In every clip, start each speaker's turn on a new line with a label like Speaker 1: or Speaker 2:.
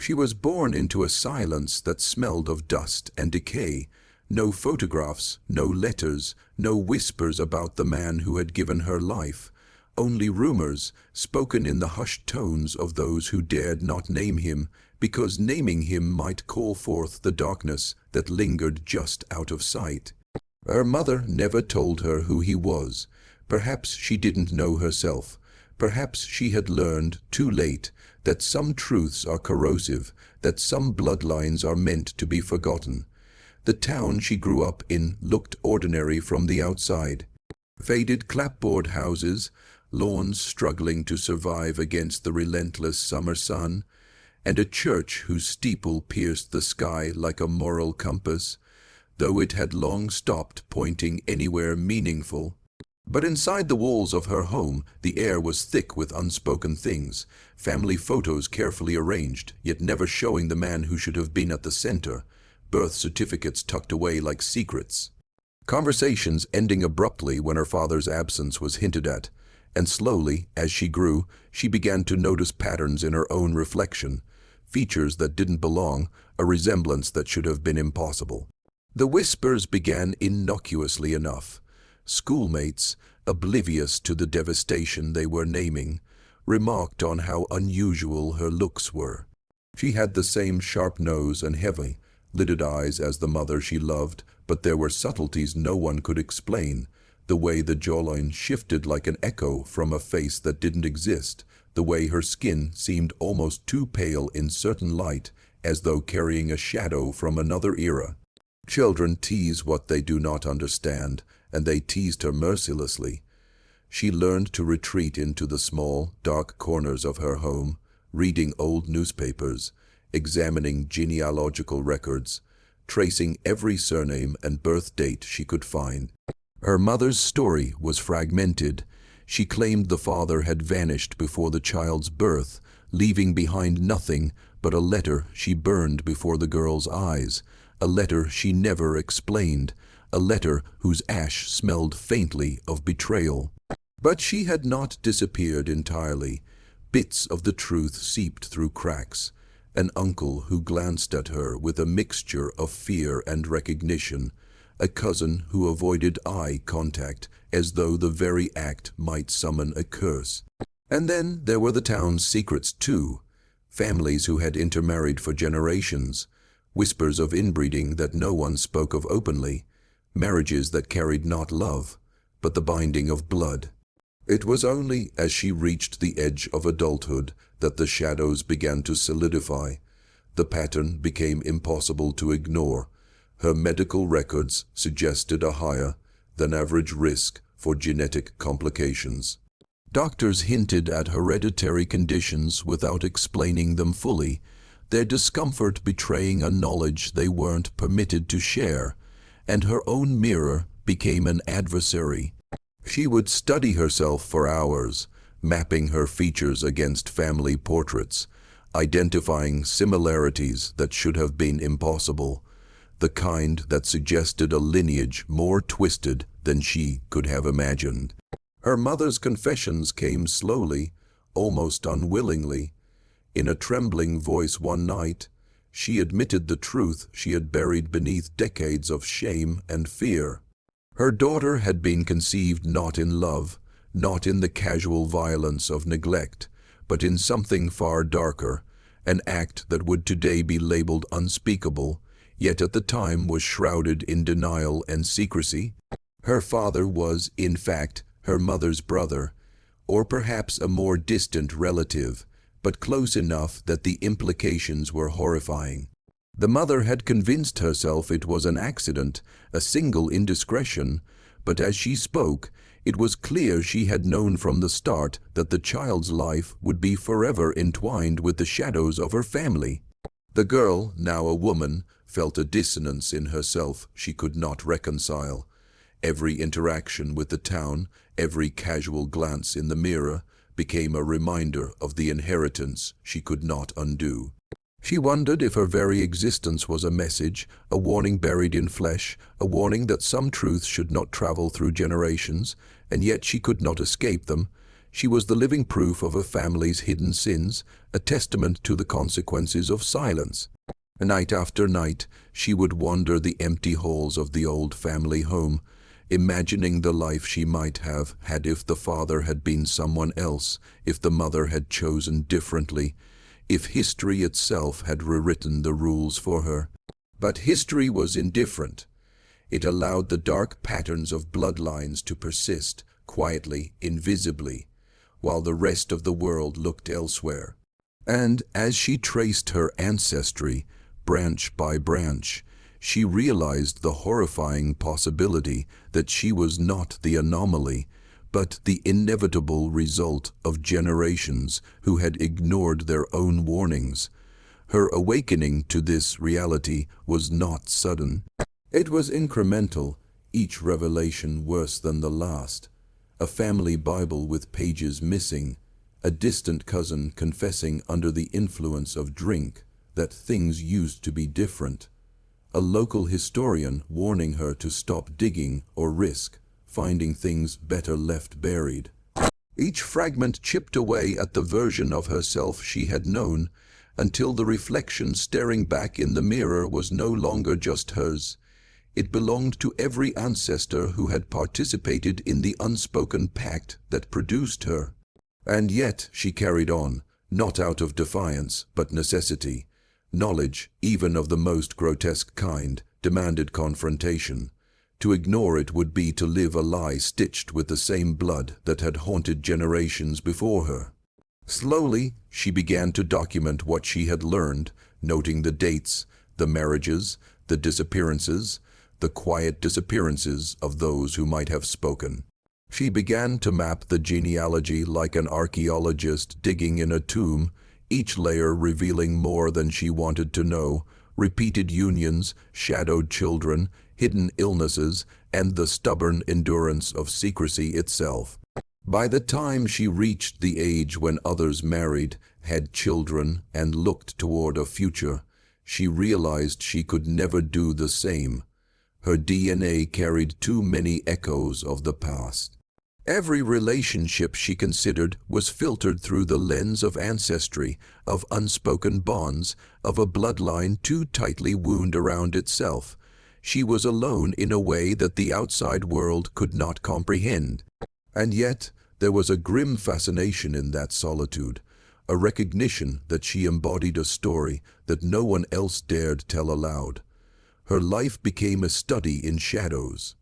Speaker 1: She was born into a silence that smelled of dust and decay. No photographs, no letters, no whispers about the man who had given her life. Only rumors, spoken in the hushed tones of those who dared not name him, because naming him might call forth the darkness that lingered just out of sight. Her mother never told her who he was. Perhaps she didn't know herself. Perhaps she had learned, too late, that some truths are corrosive, that some bloodlines are meant to be forgotten. The town she grew up in looked ordinary from the outside. Faded clapboard houses, lawns struggling to survive against the relentless summer sun, and a church whose steeple pierced the sky like a moral compass, though it had long stopped pointing anywhere meaningful. But inside the walls of her home, the air was thick with unspoken things, family photos carefully arranged, yet never showing the man who should have been at the center, birth certificates tucked away like secrets. Conversations ending abruptly when her father's absence was hinted at, and slowly, as she grew, she began to notice patterns in her own reflection, features that didn't belong, a resemblance that should have been impossible. The whispers began innocuously enough. Schoolmates, oblivious to the devastation they were naming, remarked on how unusual her looks were. She had the same sharp nose and heavy, lidded eyes as the mother she loved, but there were subtleties no one could explain. The way the jawline shifted like an echo from a face that didn't exist, the way her skin seemed almost too pale in certain light, as though carrying a shadow from another era. Children tease what they do not understand, and they teased her mercilessly. She learned to retreat into the small, dark corners of her home, reading old newspapers, examining genealogical records, tracing every surname and birth date she could find. Her mother's story was fragmented. She claimed the father had vanished before the child's birth, leaving behind nothing but a letter she burned before the girl's eyes, a letter she never explained, a letter whose ash smelled faintly of betrayal. But she had not disappeared entirely. Bits of the truth seeped through cracks. An uncle who glanced at her with a mixture of fear and recognition, a cousin who avoided eye contact as though the very act might summon a curse. And then there were the town's secrets too, families who had intermarried for generations, whispers of inbreeding that no one spoke of openly, marriages that carried not love, but the binding of blood. It was only as she reached the edge of adulthood that the shadows began to solidify. The pattern became impossible to ignore. Her medical records suggested a higher than average risk for genetic complications. Doctors hinted at hereditary conditions without explaining them fully, their discomfort betraying a knowledge they weren't permitted to share, and her own mirror became an adversary. She would study herself for hours, mapping her features against family portraits, identifying similarities that should have been impossible, the kind that suggested a lineage more twisted than she could have imagined. Her mother's confessions came slowly, almost unwillingly. In a trembling voice one night, she admitted the truth she had buried beneath decades of shame and fear. Her daughter had been conceived not in love, not in the casual violence of neglect, but in something far darker, an act that would today be labeled unspeakable, yet at the time was shrouded in denial and secrecy. Her father was, in fact, her mother's brother, or perhaps a more distant relative, but close enough that the implications were horrifying. The mother had convinced herself it was an accident, a single indiscretion, but as she spoke, it was clear she had known from the start that the child's life would be forever entwined with the shadows of her family. The girl, now a woman, felt a dissonance in herself she could not reconcile. Every interaction with the town, every casual glance in the mirror, became a reminder of the inheritance she could not undo. She wondered if her very existence was a message, a warning buried in flesh, a warning that some truths should not travel through generations, and yet she could not escape them. She was the living proof of her family's hidden sins, a testament to the consequences of silence. Night after night, she would wander the empty halls of the old family home, imagining the life she might have had if the father had been someone else, if the mother had chosen differently, if history itself had rewritten the rules for her. But history was indifferent. It allowed the dark patterns of bloodlines to persist, quietly, invisibly, while the rest of the world looked elsewhere. And as she traced her ancestry, branch by branch, she realized the horrifying possibility that she was not the anomaly, but the inevitable result of generations who had ignored their own warnings. Her awakening to this reality was not sudden. It was incremental, each revelation worse than the last. A family Bible with pages missing, a distant cousin confessing under the influence of drink that things used to be different, a local historian warning her to stop digging or risk finding things better left buried. Each fragment chipped away at the version of herself she had known, until the reflection staring back in the mirror was no longer just hers. It belonged to every ancestor who had participated in the unspoken pact that produced her. And yet she carried on, not out of defiance, but necessity. Knowledge, even of the most grotesque kind, demanded confrontation. To ignore it would be to live a lie stitched with the same blood that had haunted generations before her. Slowly, she began to document what she had learned, noting the dates, the marriages, the disappearances, the quiet disappearances of those who might have spoken. She began to map the genealogy like an archaeologist digging in a tomb, each layer revealing more than she wanted to know: repeated unions, shadowed children, hidden illnesses, and the stubborn endurance of secrecy itself. By the time she reached the age when others married, had children, and looked toward a future, she realized she could never do the same. Her DNA carried too many echoes of the past. Every relationship she considered was filtered through the lens of ancestry, of unspoken bonds, of a bloodline too tightly wound around itself. She was alone in a way that the outside world could not comprehend. And yet, there was a grim fascination in that solitude, a recognition that she embodied a story that no one else dared tell aloud. Her life became a study in shadows.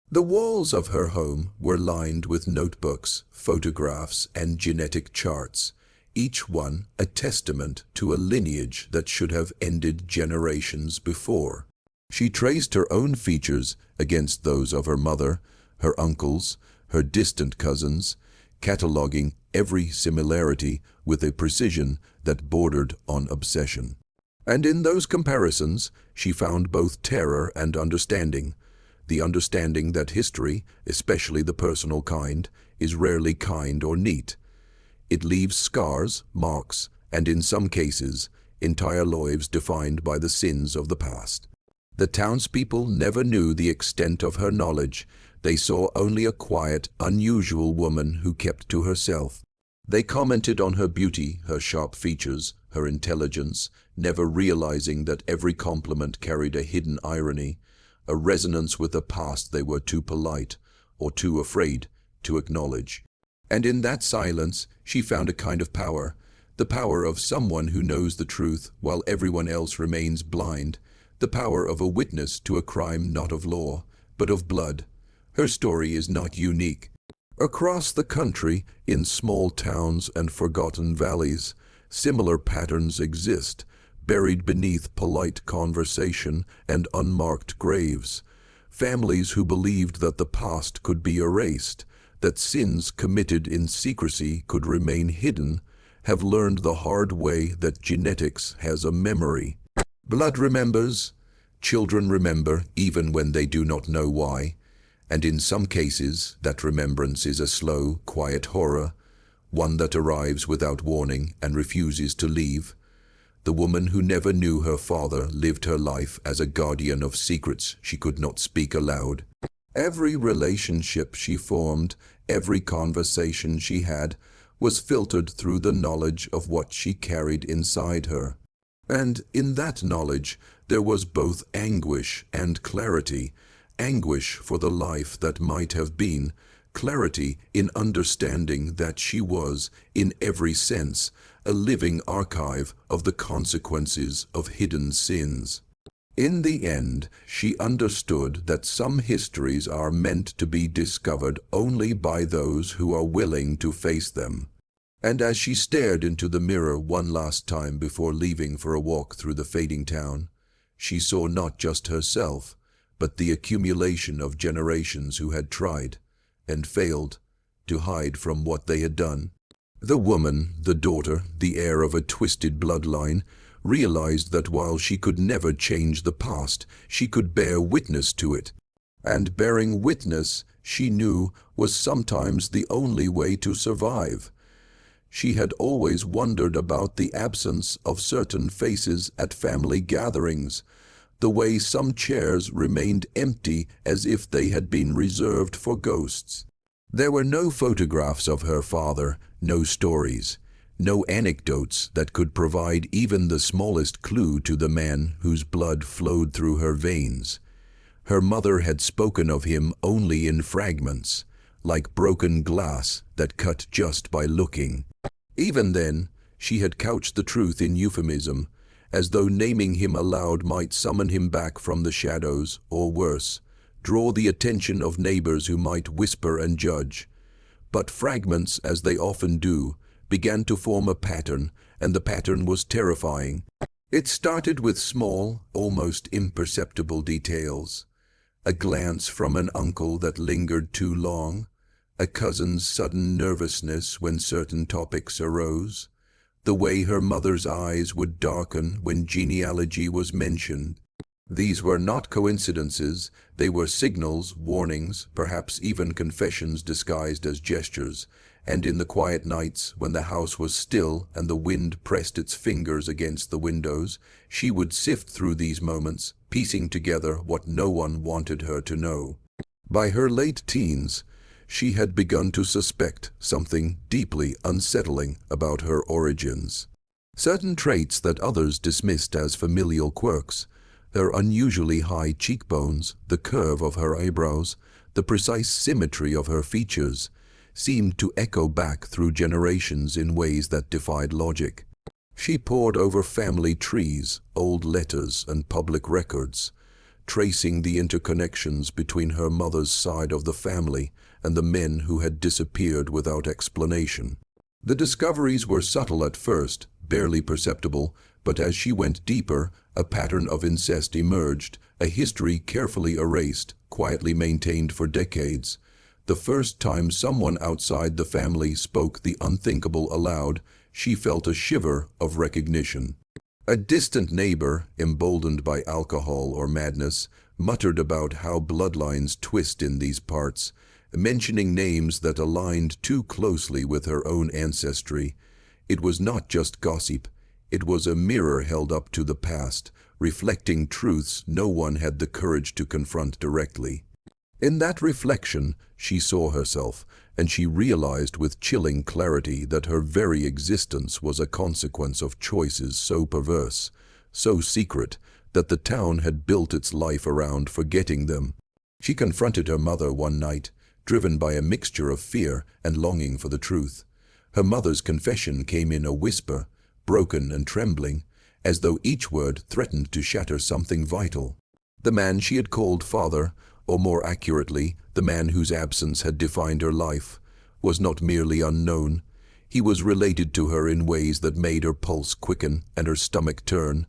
Speaker 1: The walls of her home were lined with notebooks, photographs, and genetic charts, each one a testament to a lineage that should have ended generations before. She traced her own features against those of her mother, her uncles, her distant cousins, cataloging every similarity with a precision that bordered on obsession. And in those comparisons, she found both terror and understanding. The understanding that history, especially the personal kind, is rarely kind or neat. It leaves scars, marks, and in some cases, entire lives defined by the sins of the past. The townspeople never knew the extent of her knowledge. They saw only a quiet, unusual woman who kept to herself. They commented on her beauty, her sharp features, her intelligence, never realizing that every compliment carried a hidden irony, a resonance with a past they were too polite or too afraid to acknowledge. And in that silence, she found a kind of power, the power of someone who knows the truth while everyone else remains blind, the power of a witness to a crime not of law, but of blood. Her story is not unique. Across the country, in small towns and forgotten valleys, similar patterns exist, buried beneath polite conversation and unmarked graves. Families who believed that the past could be erased, that sins committed in secrecy could remain hidden, have learned the hard way that genetics has a memory. Blood remembers, children remember even when they do not know why, and in some cases that remembrance is a slow, quiet horror, one that arrives without warning and refuses to leave. The woman who never knew her father lived her life as a guardian of secrets she could not speak aloud. Every relationship she formed, every conversation she had, was filtered through the knowledge of what she carried inside her. And in that knowledge there was both anguish and clarity, anguish for the life that might have been, clarity in understanding that she was, in every sense, a living archive of the consequences of hidden sins. In the end, she understood that some histories are meant to be discovered only by those who are willing to face them. And as she stared into the mirror one last time before leaving for a walk through the fading town, she saw not just herself, but the accumulation of generations who had tried, and failed, to hide from what they had done. The woman, the daughter, the heir of a twisted bloodline, realized that while she could never change the past, she could bear witness to it. And bearing witness, she knew, was sometimes the only way to survive. She had always wondered about the absence of certain faces at family gatherings, the way some chairs remained empty as if they had been reserved for ghosts. There were no photographs of her father, no stories, no anecdotes that could provide even the smallest clue to the man whose blood flowed through her veins. Her mother had spoken of him only in fragments, like broken glass that cut just by looking. Even then, she had couched the truth in euphemism, as though naming him aloud might summon him back from the shadows, or worse, draw the attention of neighbors who might whisper and judge. But fragments, as they often do, began to form a pattern, and the pattern was terrifying. It started with small, almost imperceptible details. A glance from an uncle that lingered too long, a cousin's sudden nervousness when certain topics arose, the way her mother's eyes would darken when genealogy was mentioned. These were not coincidences, they were signals, warnings, perhaps even confessions disguised as gestures. And in the quiet nights, when the house was still and the wind pressed its fingers against the windows, she would sift through these moments, piecing together what no one wanted her to know. By her late teens, she had begun to suspect something deeply unsettling about her origins. Certain traits that others dismissed as familial quirks, her unusually high cheekbones, the curve of her eyebrows, the precise symmetry of her features, seemed to echo back through generations in ways that defied logic. She pored over family trees, old letters, and public records, tracing the interconnections between her mother's side of the family and the men who had disappeared without explanation. The discoveries were subtle at first, barely perceptible, but as she went deeper, a pattern of incest emerged, a history carefully erased, quietly maintained for decades. The first time someone outside the family spoke the unthinkable aloud, she felt a shiver of recognition. A distant neighbor, emboldened by alcohol or madness, muttered about how bloodlines twist in these parts, mentioning names that aligned too closely with her own ancestry. It was not just gossip, it was a mirror held up to the past, reflecting truths no one had the courage to confront directly. In that reflection, she saw herself, and she realized with chilling clarity that her very existence was a consequence of choices so perverse, so secret, that the town had built its life around forgetting them. She confronted her mother one night, driven by a mixture of fear and longing for the truth. Her mother's confession came in a whisper, broken and trembling, as though each word threatened to shatter something vital. The man she had called father, or more accurately, the man whose absence had defined her life, was not merely unknown. He was related to her in ways that made her pulse quicken and her stomach turn.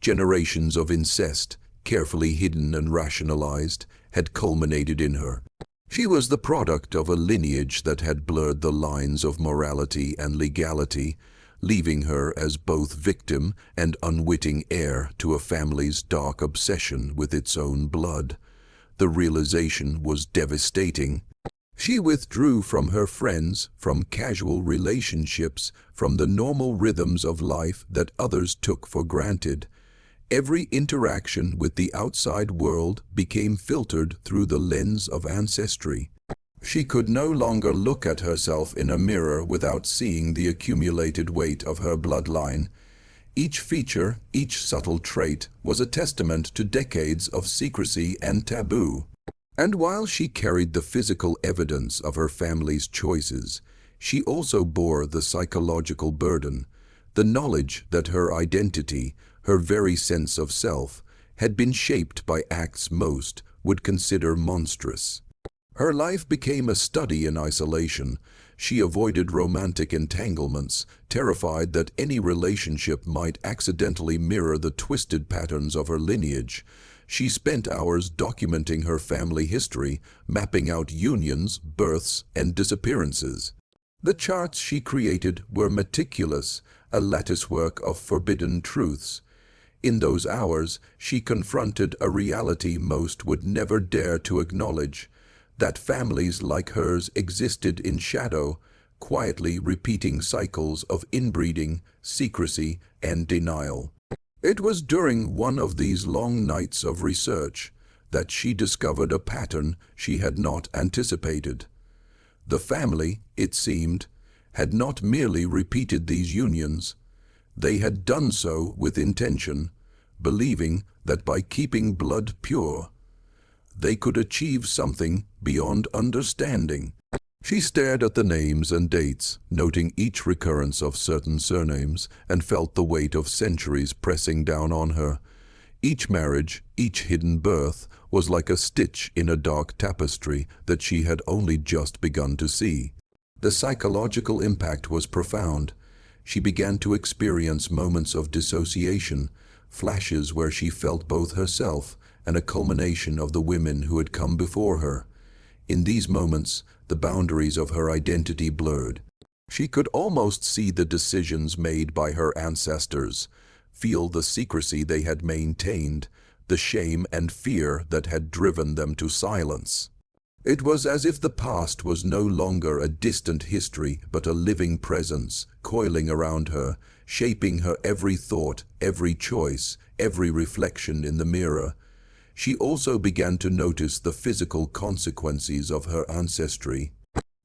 Speaker 1: Generations of incest, carefully hidden and rationalized, had culminated in her. She was the product of a lineage that had blurred the lines of morality and legality, leaving her as both victim and unwitting heir to a family's dark obsession with its own blood. The realization was devastating. She withdrew from her friends, from casual relationships, from the normal rhythms of life that others took for granted. Every interaction with the outside world became filtered through the lens of ancestry. She could no longer look at herself in a mirror without seeing the accumulated weight of her bloodline. Each feature, each subtle trait, was a testament to decades of secrecy and taboo. And while she carried the physical evidence of her family's choices, she also bore the psychological burden, the knowledge that her identity, her very sense of self, had been shaped by acts most would consider monstrous. Her life became a study in isolation. She avoided romantic entanglements, terrified that any relationship might accidentally mirror the twisted patterns of her lineage. She spent hours documenting her family history, mapping out unions, births, and disappearances. The charts she created were meticulous, a latticework of forbidden truths. In those hours, she confronted a reality most would never dare to acknowledge, that families like hers existed in shadow, quietly repeating cycles of inbreeding, secrecy, and denial. It was during one of these long nights of research that she discovered a pattern she had not anticipated. The family, it seemed, had not merely repeated these unions. They had done so with intention, believing that by keeping blood pure, they could achieve something beyond understanding. She stared at the names and dates, noting each recurrence of certain surnames, and felt the weight of centuries pressing down on her. Each marriage, each hidden birth, was like a stitch in a dark tapestry that she had only just begun to see. The psychological impact was profound. She began to experience moments of dissociation, flashes where she felt both herself and a culmination of the women who had come before her. In these moments, the boundaries of her identity blurred. She could almost see the decisions made by her ancestors, feel the secrecy they had maintained, the shame and fear that had driven them to silence. It was as if the past was no longer a distant history but a living presence, coiling around her, shaping her every thought, every choice, every reflection in the mirror. She also began to notice the physical consequences of her ancestry.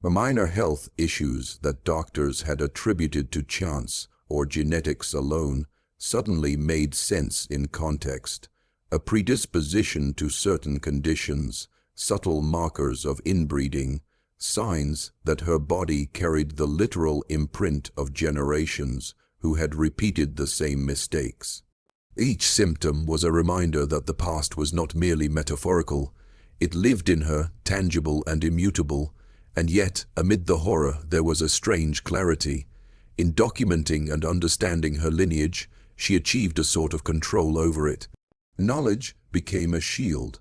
Speaker 1: Minor health issues that doctors had attributed to chance or genetics alone suddenly made sense in context. A predisposition to certain conditions, subtle markers of inbreeding, signs that her body carried the literal imprint of generations who had repeated the same mistakes. Each symptom was a reminder that the past was not merely metaphorical. It lived in her, tangible and immutable, and yet, amid the horror, there was a strange clarity. In documenting and understanding her lineage, she achieved a sort of control over it. Knowledge became a shield,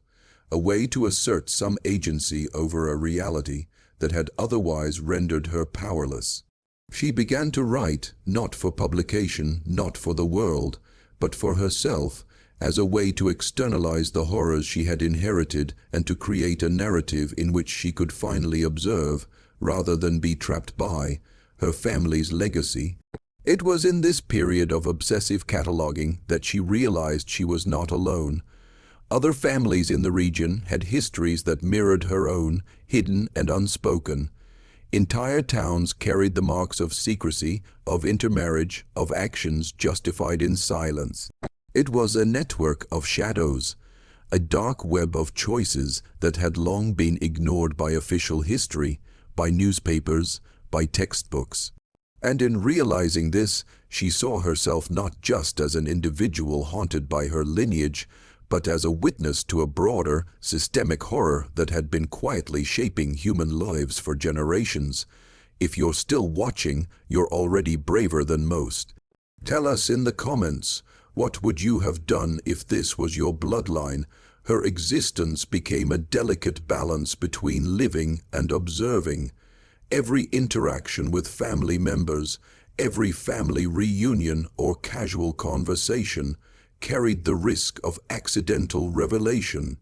Speaker 1: a way to assert some agency over a reality that had otherwise rendered her powerless. She began to write, not for publication, not for the world, but for herself, as a way to externalize the horrors she had inherited and to create a narrative in which she could finally observe, rather than be trapped by, her family's legacy. It was in this period of obsessive cataloging that she realized she was not alone. Other families in the region had histories that mirrored her own, hidden and unspoken. Entire towns carried the marks of secrecy, of intermarriage, of actions justified in silence. It was a network of shadows, a dark web of choices that had long been ignored by official history, by newspapers, by textbooks. And in realizing this, she saw herself not just as an individual haunted by her lineage, but as a witness to a broader, systemic horror that had been quietly shaping human lives for generations. If you're still watching, you're already braver than most. Tell us in the comments, what would you have done if this was your bloodline? Her existence became a delicate balance between living and observing. Every interaction with family members, every family reunion or casual conversation, carried the risk of accidental revelation.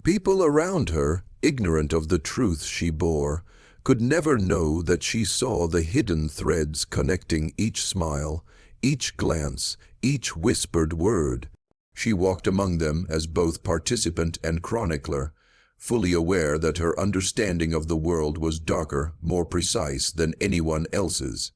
Speaker 1: People around her, ignorant of the truth she bore, could never know that she saw the hidden threads connecting each smile, each glance, each whispered word. She walked among them as both participant and chronicler, fully aware that her understanding of the world was darker, more precise than anyone else's.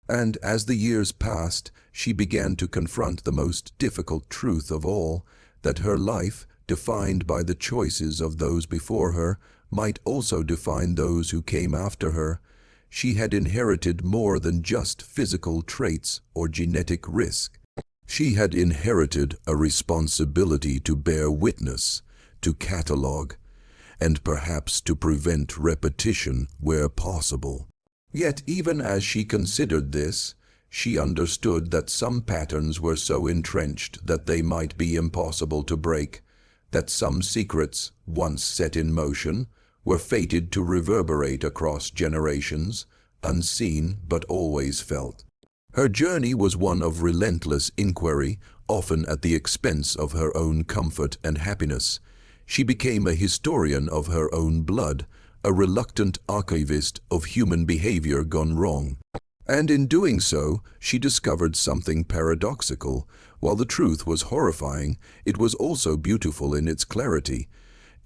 Speaker 1: And as the years passed, she began to confront the most difficult truth of all, that her life, defined by the choices of those before her, might also define those who came after her. She had inherited more than just physical traits or genetic risk. She had inherited a responsibility to bear witness, to catalogue, and perhaps to prevent repetition where possible. Yet even as she considered this, she understood that some patterns were so entrenched that they might be impossible to break, that some secrets, once set in motion, were fated to reverberate across generations, unseen but always felt. Her journey was one of relentless inquiry, often at the expense of her own comfort and happiness. She became a historian of her own blood, a reluctant archivist of human behavior gone wrong. And in doing so, she discovered something paradoxical. While the truth was horrifying, it was also beautiful in its clarity.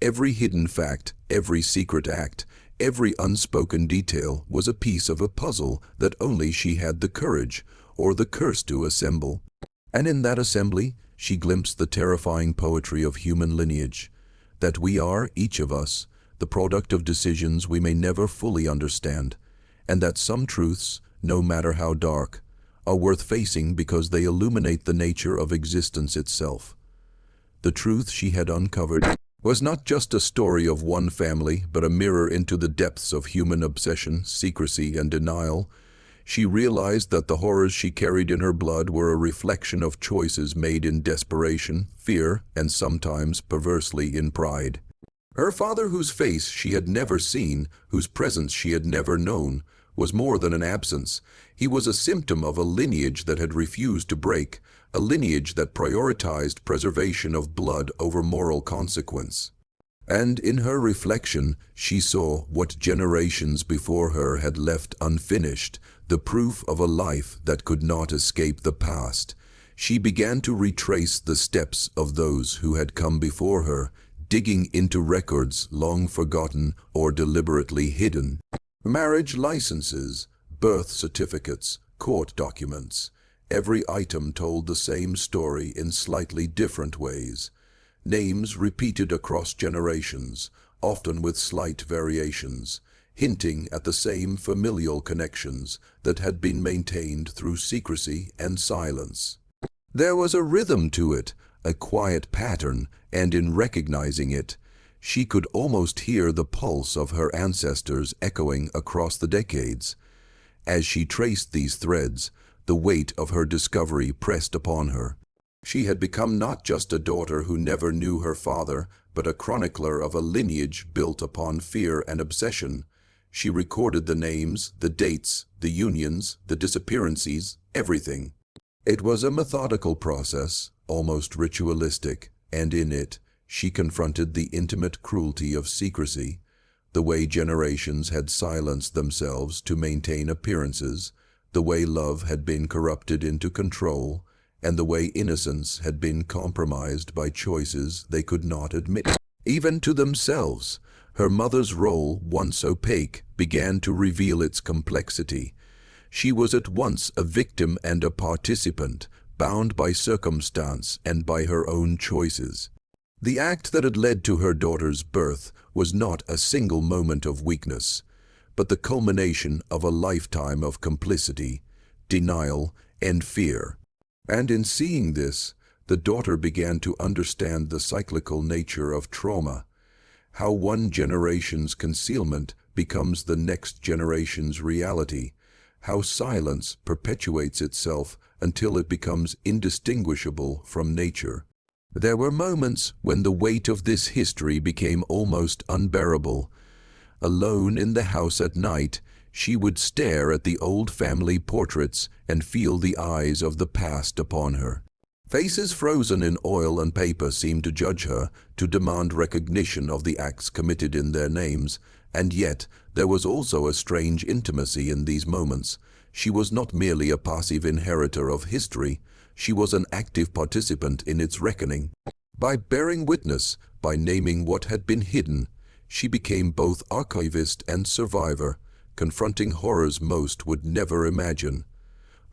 Speaker 1: Every hidden fact, every secret act, every unspoken detail was a piece of a puzzle that only she had the courage or the curse to assemble. And in that assembly, she glimpsed the terrifying poetry of human lineage, that we are, each of us, the product of decisions we may never fully understand, and that some truths, no matter how dark, are worth facing because they illuminate the nature of existence itself. The truth she had uncovered was not just a story of one family, but a mirror into the depths of human obsession, secrecy, and denial. She realized that the horrors she carried in her blood were a reflection of choices made in desperation, fear, and sometimes perversely in pride. Her father, whose face she had never seen, whose presence she had never known, was more than an absence. He was a symptom of a lineage that had refused to break, a lineage that prioritized preservation of blood over moral consequence. And in her reflection, she saw what generations before her had left unfinished, the proof of a life that could not escape the past. She began to retrace the steps of those who had come before her, digging into records long forgotten or deliberately hidden. Marriage licenses, birth certificates, court documents. Every item told the same story in slightly different ways. Names repeated across generations, often with slight variations, hinting at the same familial connections that had been maintained through secrecy and silence. There was a rhythm to it, a quiet pattern, and in recognizing it, she could almost hear the pulse of her ancestors echoing across the decades. As she traced these threads, the weight of her discovery pressed upon her. She had become not just a daughter who never knew her father, but a chronicler of a lineage built upon fear and obsession. She recorded the names, the dates, the unions, the disappearances, everything. It was a methodical process, almost ritualistic, and in it, she confronted the intimate cruelty of secrecy, the way generations had silenced themselves to maintain appearances, the way love had been corrupted into control, and the way innocence had been compromised by choices they could not admit, even to themselves. Her mother's role, once opaque, began to reveal its complexity. She was at once a victim and a participant, bound by circumstance and by her own choices. The act that had led to her daughter's birth was not a single moment of weakness, but the culmination of a lifetime of complicity, denial, and fear. And in seeing this, the daughter began to understand the cyclical nature of trauma, how one generation's concealment becomes the next generation's reality, how silence perpetuates itself until it becomes indistinguishable from nature. There were moments when the weight of this history became almost unbearable. Alone in the house at night, she would stare at the old family portraits and feel the eyes of the past upon her. Faces frozen in oil and paper seemed to judge her, to demand recognition of the acts committed in their names, and yet there was also a strange intimacy in these moments. She was not merely a passive inheritor of history, She was an active participant in its reckoning. By bearing witness, by naming what had been hidden, she became both archivist and survivor, confronting horrors most would never imagine.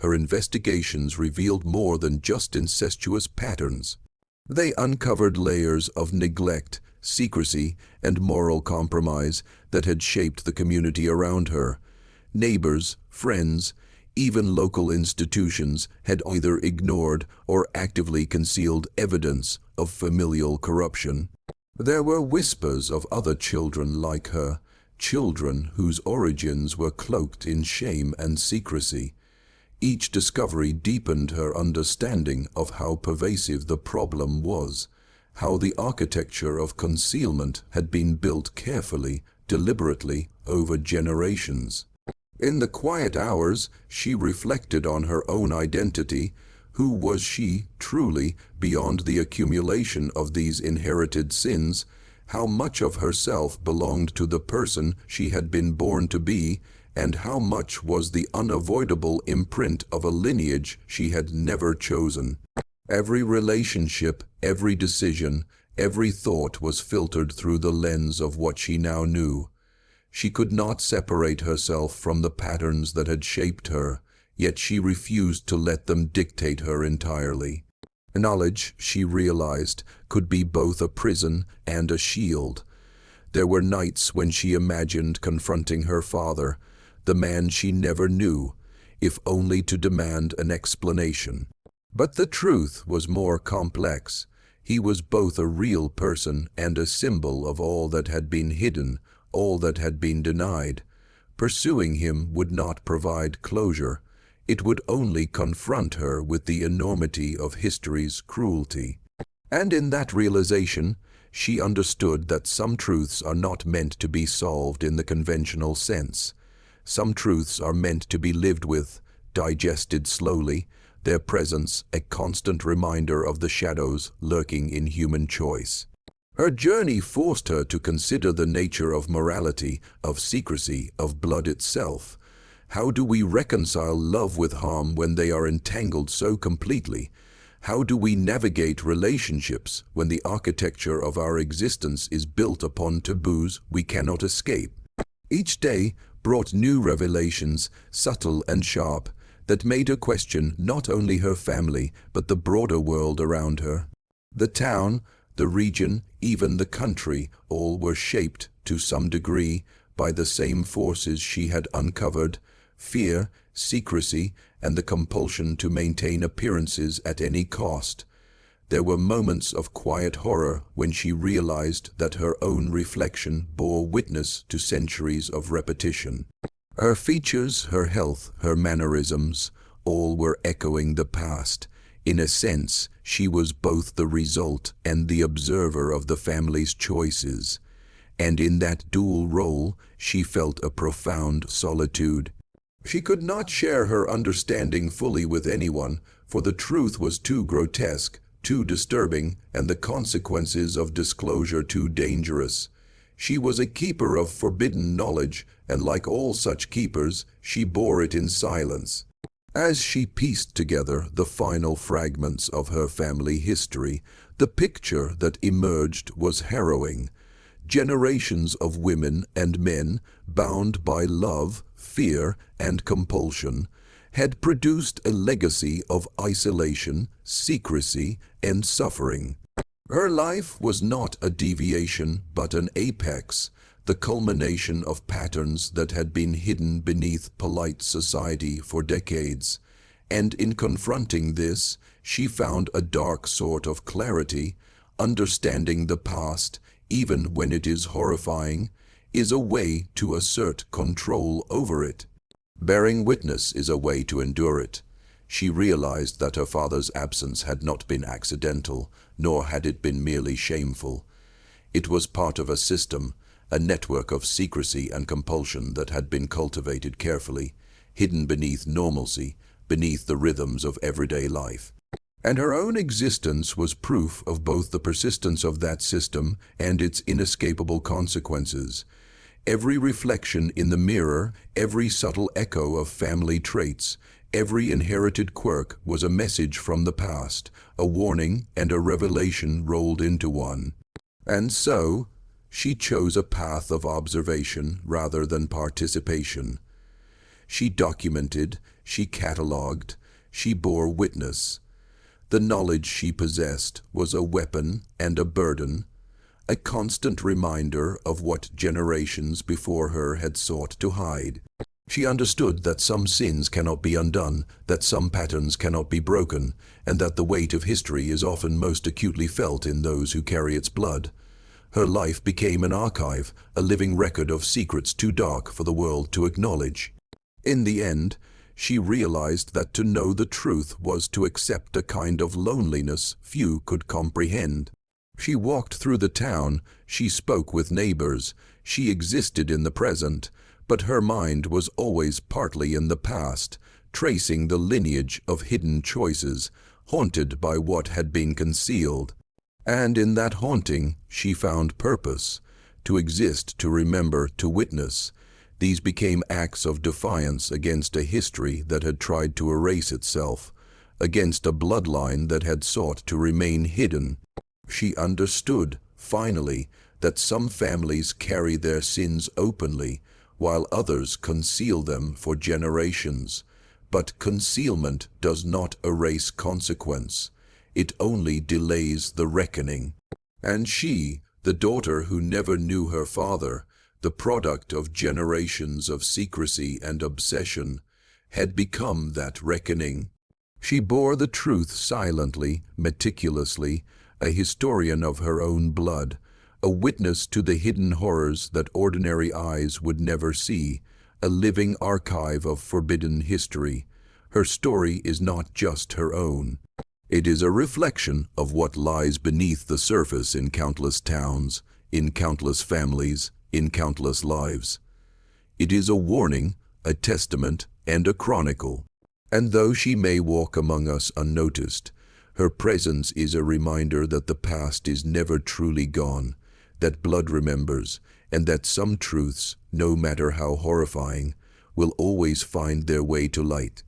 Speaker 1: Her investigations revealed more than just incestuous patterns. They uncovered layers of neglect, secrecy, and moral compromise that had shaped the community around her. Neighbors, friends, even local institutions had either ignored or actively concealed evidence of familial corruption. There were whispers of other children like her, children whose origins were cloaked in shame and secrecy. Each discovery deepened her understanding of how pervasive the problem was, how the architecture of concealment had been built carefully, deliberately, over generations. In the quiet hours, she reflected on her own identity. Who was she, truly, beyond the accumulation of these inherited sins? How much of herself belonged to the person she had been born to be, and how much was the unavoidable imprint of a lineage she had never chosen? Every relationship, every decision, every thought was filtered through the lens of what she now knew. She could not separate herself from the patterns that had shaped her, yet she refused to let them dictate her entirely. Knowledge, she realized, could be both a prison and a shield. There were nights when she imagined confronting her father, the man she never knew, if only to demand an explanation. But the truth was more complex. He was both a real person and a symbol of all that had been hidden, all that had been denied. Pursuing him would not provide closure. It would only confront her with the enormity of history's cruelty. And in that realization, she understood that some truths are not meant to be solved in the conventional sense. Some truths are meant to be lived with, digested slowly, their presence a constant reminder of the shadows lurking in human choice. Her journey forced her to consider the nature of morality, of secrecy, of blood itself. How do we reconcile love with harm when they are entangled so completely? How do we navigate relationships when the architecture of our existence is built upon taboos we cannot escape? Each day brought new revelations, subtle and sharp, that made her question not only her family, but the broader world around her. The town, the region, even the country, all were shaped, to some degree, by the same forces she had uncovered: fear, secrecy, and the compulsion to maintain appearances at any cost. There were moments of quiet horror when she realized that her own reflection bore witness to centuries of repetition. Her features, her health, her mannerisms, all were echoing the past. In a sense, she was both the result and the observer of the family's choices. And in that dual role, she felt a profound solitude. She could not share her understanding fully with anyone, for the truth was too grotesque, too disturbing, and the consequences of disclosure too dangerous. She was a keeper of forbidden knowledge, and like all such keepers, she bore it in silence. As she pieced together the final fragments of her family history, the picture that emerged was harrowing. Generations of women and men, bound by love, fear, and compulsion, had produced a legacy of isolation, secrecy, and suffering. Her life was not a deviation, but an apex, the culmination of patterns that had been hidden beneath polite society for decades. And in confronting this, she found a dark sort of clarity. Understanding the past, even when it is horrifying, is a way to assert control over it. Bearing witness is a way to endure it. She realized that her father's absence had not been accidental, nor had it been merely shameful. It was part of a system, a network of secrecy and compulsion that had been cultivated carefully, hidden beneath normalcy, beneath the rhythms of everyday life. And her own existence was proof of both the persistence of that system and its inescapable consequences. Every reflection in the mirror, every subtle echo of family traits, Every inherited quirk was a message from the past, a warning and a revelation rolled into one. And so, she chose a path of observation rather than participation. She documented, she catalogued, she bore witness. The knowledge she possessed was a weapon and a burden, a constant reminder of what generations before her had sought to hide. She understood that some sins cannot be undone, that some patterns cannot be broken, and that the weight of history is often most acutely felt in those who carry its blood. Her life became an archive, a living record of secrets too dark for the world to acknowledge. In the end, she realized that to know the truth was to accept a kind of loneliness few could comprehend. She walked through the town, she spoke with neighbors, she existed in the present, but her mind was always partly in the past, tracing the lineage of hidden choices, haunted by what had been concealed. And in that haunting, she found purpose, to exist, to remember, to witness. These became acts of defiance against a history that had tried to erase itself, against a bloodline that had sought to remain hidden. She understood, finally, that some families carry their sins openly, while others conceal them for generations. But concealment does not erase consequence. It only delays the reckoning. And she, the daughter who never knew her father, the product of generations of secrecy and obsession, had become that reckoning. She bore the truth silently, meticulously, a historian of her own blood, a witness to the hidden horrors that ordinary eyes would never see, a living archive of forbidden history. Her story is not just her own. It is a reflection of what lies beneath the surface in countless towns, in countless families, in countless lives. It is a warning, a testament, and a chronicle. And though she may walk among us unnoticed, her presence is a reminder that the past is never truly gone, that blood remembers, and that some truths, no matter how horrifying, will always find their way to light.